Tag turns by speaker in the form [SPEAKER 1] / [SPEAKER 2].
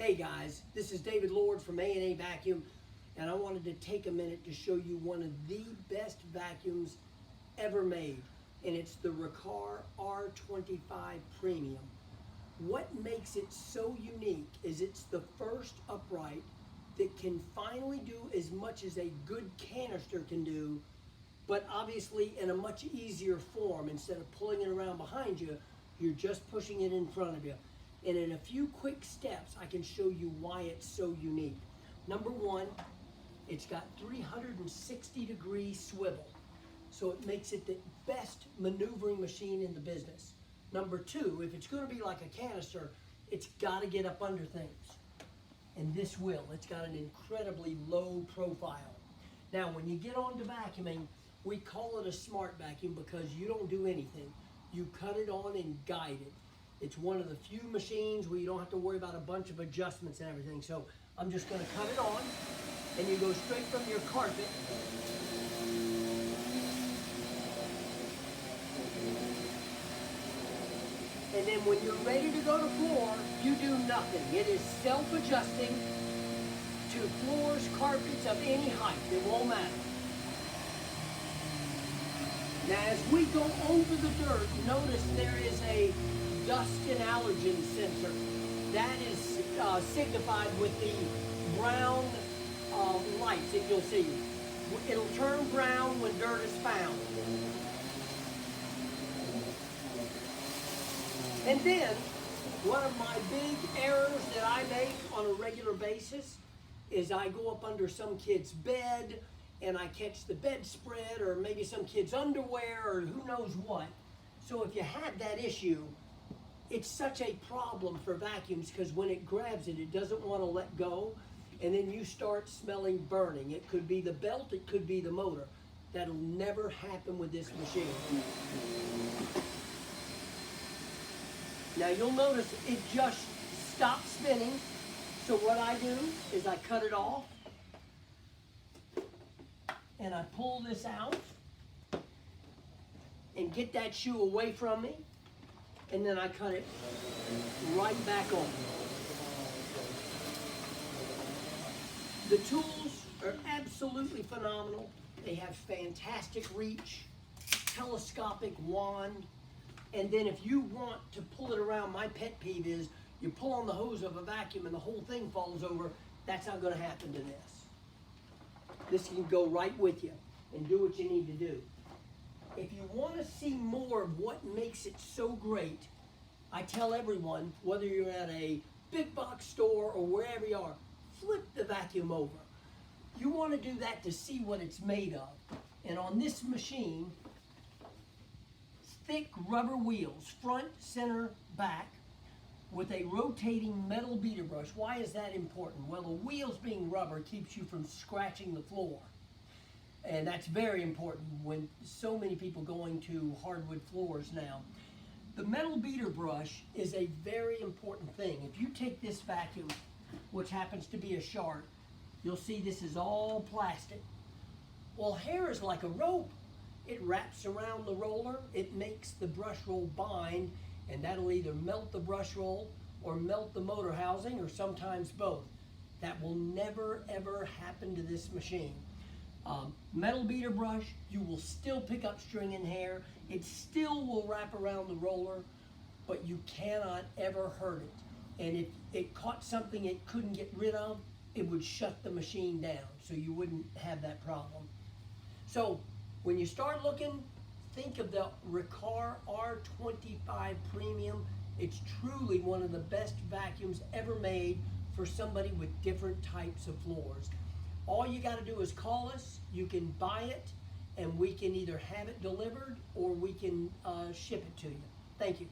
[SPEAKER 1] Hey guys, this is David Lord from A&A Vacuum, and I wanted to take a minute to show you one of the best vacuums ever made, and it's the R25 Premium. What makes it so unique is it's the first upright that can finally do as much as a good canister can do, but obviously in a much easier form. Instead of pulling it around behind you, you're just pushing it in front of you. And in a few quick steps, I can show you why it's so unique. Number one, it's got 360-degree swivel, so it makes it the best maneuvering machine in the business. Number two, if it's going to be like a canister, it's got to get up under things. And this will. It's got an incredibly low profile. Now, when you get on to vacuuming, we call it a smart vacuum because you don't do anything. You cut it on and guide it. It's one of the few machines where you don't have to worry about a bunch of adjustments and everything. So I'm just going to cut it on, and you go straight from your carpet. And then when you're ready to go to floor, you do nothing. It is self-adjusting to floors, carpets of any height. It won't matter. Now as we go over the dirt, notice there is a dust and allergen sensor. That is signified with the brown lights that you'll see. It'll turn brown when dirt is found. And then, one of my big errors that I make on a regular basis is I go up under some kid's bed and I catch the bedspread or maybe some kid's underwear or who knows what. So if you have that issue, it's such a problem for vacuums because when it grabs it, it doesn't want to let go, and then you start smelling burning. It could be the belt, it could be the motor. That'll never happen with this machine. Now you'll notice it just stopped spinning. So what I do is I cut it off and I pull this out and get that shoe away from me. And then I cut it right back on. The tools are absolutely phenomenal. They have fantastic reach, telescopic wand, and then if you want to pull it around, my pet peeve is you pull on the hose of a vacuum and the whole thing falls over. That's not going to happen to this. This can go right with you and do what you need to do. If you want to see more of what makes it so great, I tell everyone, whether you're at a big box store or wherever you are, flip the vacuum over. You want to do that to see what it's made of. And on this machine, thick rubber wheels, front, center, back, with a rotating metal beater brush. Why is that important? Well, the wheels being rubber keeps you from scratching the floor. And that's very important when so many people going to hardwood floors now. The metal beater brush is a very important thing. If you take this vacuum, which happens to be a Shark, you'll see this is all plastic. Well, hair is like a rope. It wraps around the roller, it makes the brush roll bind, and that'll either melt the brush roll or melt the motor housing, or sometimes both. That will never ever happen to this machine. Metal beater brush, you will still pick up string and hair. It still will wrap around the roller, but you cannot ever hurt it. And if it caught something it couldn't get rid of, it would shut the machine down, so you wouldn't have that problem. So when you start looking, think of the Riccar R25 Premium. It's truly one of the best vacuums ever made for somebody with different types of floors. All you got to do is call us. You can buy it, and we can either have it delivered or we can ship it to you. Thank you.